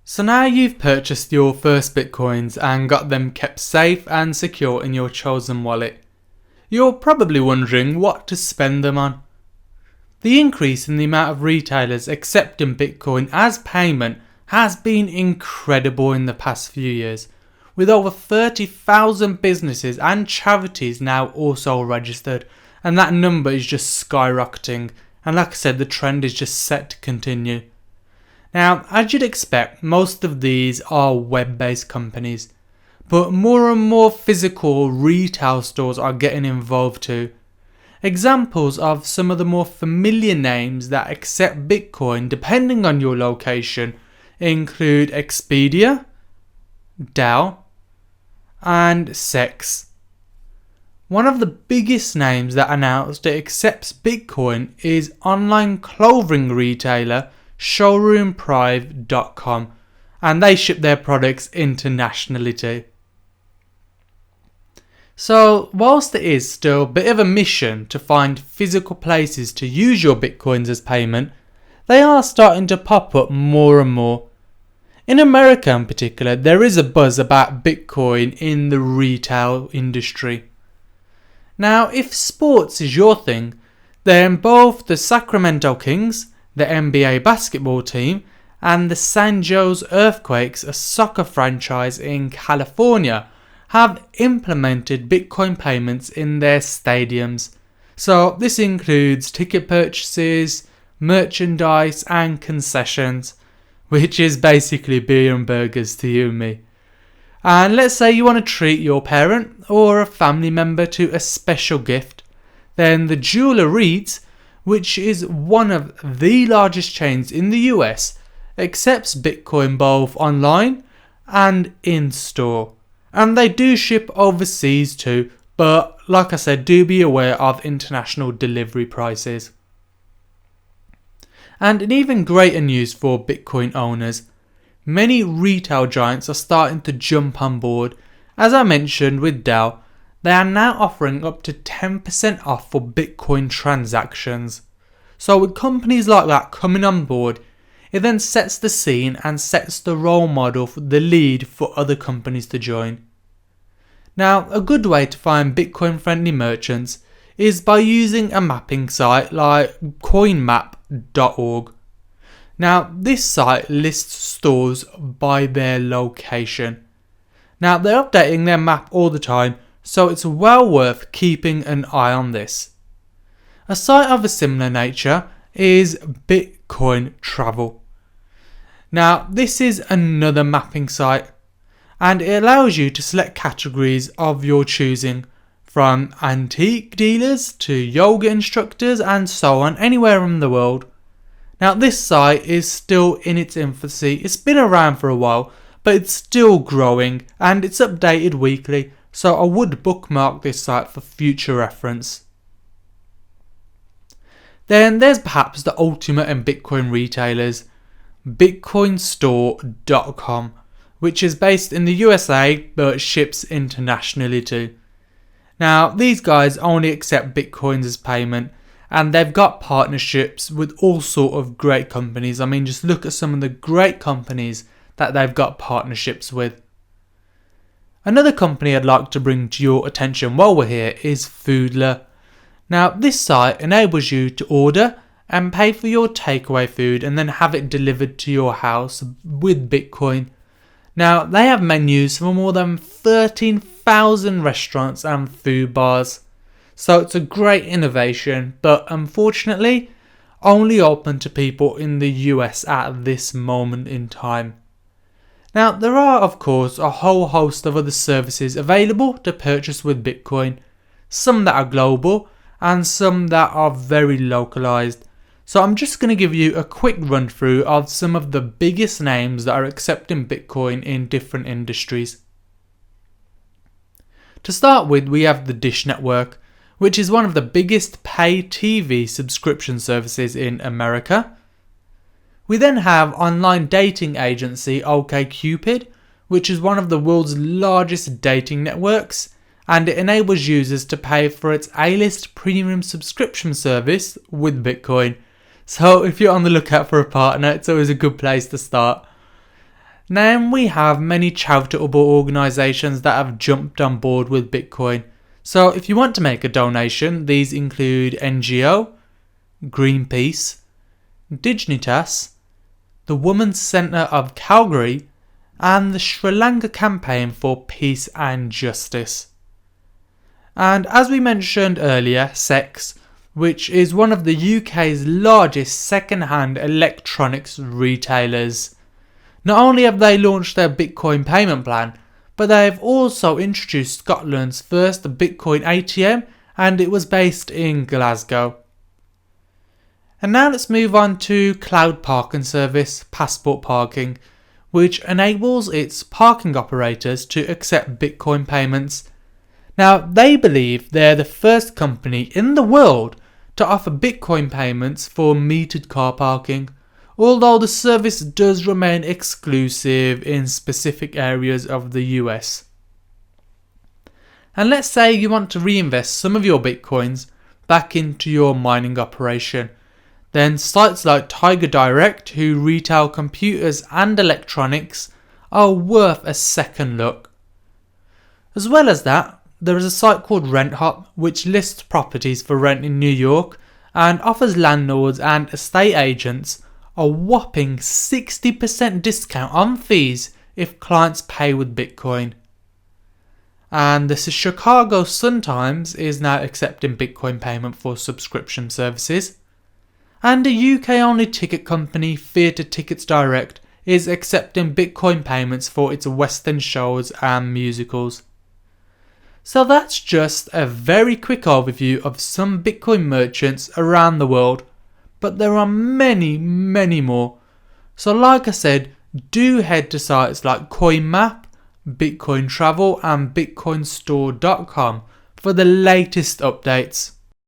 So now you've purchased your first Bitcoins and got them kept safe and secure in your chosen wallet. You're probably wondering what to spend them on. The increase in the amount of retailers accepting Bitcoin as payment has been incredible in the past few years, with over 30,000 businesses and charities now also registered, and that number is just skyrocketing, and like I said, the trend is just set to continue. Now, as you'd expect, most of these are web-based companies, but more and more physical retail stores are getting involved too. Examples of some of the more familiar names that accept Bitcoin depending on your location include Expedia, Dell, and Sex. One of the biggest names that announced it accepts Bitcoin is online clothing retailer showroomprive.com, and they ship their products internationally too. So whilst it is still a bit of a mission to find physical places to use your Bitcoins as payment, they are starting to pop up more and more. In America in particular, there is a buzz about Bitcoin in the retail industry. Now, if sports is your thing, then both the Sacramento Kings, the NBA basketball team, and the San Jose Earthquakes, a soccer franchise in California, have implemented Bitcoin payments in their stadiums. So this includes ticket purchases, merchandise and concessions, which is basically beer and burgers to you and me. And let's say you want to treat your parent or a family member to a special gift, then the jeweler Reed's, which is one of the largest chains in the US, accepts Bitcoin both online and in store. And they do ship overseas too, but like I said, do be aware of international delivery prices. And in even greater news for Bitcoin owners, many retail giants are starting to jump on board. As I mentioned with Dell, they are now offering up to 10% off for Bitcoin transactions. So with companies like that coming on board, it then sets the scene and sets the role model for the lead for other companies to join. Now, a good way to find Bitcoin friendly merchants is by using a mapping site like coinmap.org. Now, this site lists stores by their location. Now, they're updating their map all the time, so it's well worth keeping an eye on this. A site of a similar nature is Bitcoin Travel. Now, this is another mapping site, and it allows you to select categories of your choosing, from antique dealers to yoga instructors and so on, anywhere in the world. Now, this site is still in its infancy. It's been around for a while, but it's still growing and it's updated weekly, so I would bookmark this site for future reference. Then there's perhaps the ultimate in Bitcoin retailers, bitcoinstore.com, which is based in the USA but ships internationally too. Now, these guys only accept Bitcoins as payment, and they've got partnerships with all sort of great companies. I mean, just look at some of the great companies that they've got partnerships with. Another company I'd like to bring to your attention while we're here is Foodler. Now, this site enables you to order and pay for your takeaway food and then have it delivered to your house with Bitcoin. Now, they have menus for more than 13,000 restaurants and food bars. So it's a great innovation, but unfortunately, only open to people in the US at this moment in time. Now, there are, of course, a whole host of other services available to purchase with Bitcoin. Some that are global and some that are very localized. So I'm just going to give you a quick run through of some of the biggest names that are accepting Bitcoin in different industries. To start with, we have the Dish Network, which is one of the biggest pay TV subscription services in America. We then have online dating agency OkCupid, which is one of the world's largest dating networks, and it enables users to pay for its A-list premium subscription service with Bitcoin. So if you're on the lookout for a partner, it's always a good place to start. Now we have many charitable organisations that have jumped on board with Bitcoin. So if you want to make a donation, these include NGO, Greenpeace, Dignitas, the Women's Centre of Calgary, and the Sri Lanka Campaign for Peace and Justice. And as we mentioned earlier, SEX, which is one of the UK's largest second-hand electronics retailers. Not only have they launched their Bitcoin payment plan, but they have also introduced Scotland's first Bitcoin ATM, and it was based in Glasgow. And now let's move on to cloud parking service Passport Parking, which enables its parking operators to accept Bitcoin payments. Now, they believe they're the first company in the world to offer Bitcoin payments for metered car parking, although the service does remain exclusive in specific areas of the US. And let's say you want to reinvest some of your Bitcoins back into your mining operation. Then sites like Tiger Direct, who retail computers and electronics, are worth a second look. As well as that, there is a site called RentHop, which lists properties for rent in New York and offers landlords and estate agents a whopping 60% discount on fees if clients pay with Bitcoin. And the Chicago Sun-Times is now accepting Bitcoin payment for subscription services. And a UK-only ticket company, Theatre Tickets Direct, is accepting Bitcoin payments for its West End shows and musicals. So that's just a very quick overview of some Bitcoin merchants around the world, but there are many, many more. So like I said, do head to sites like CoinMap, Bitcoin Travel and BitcoinStore.com for the latest updates.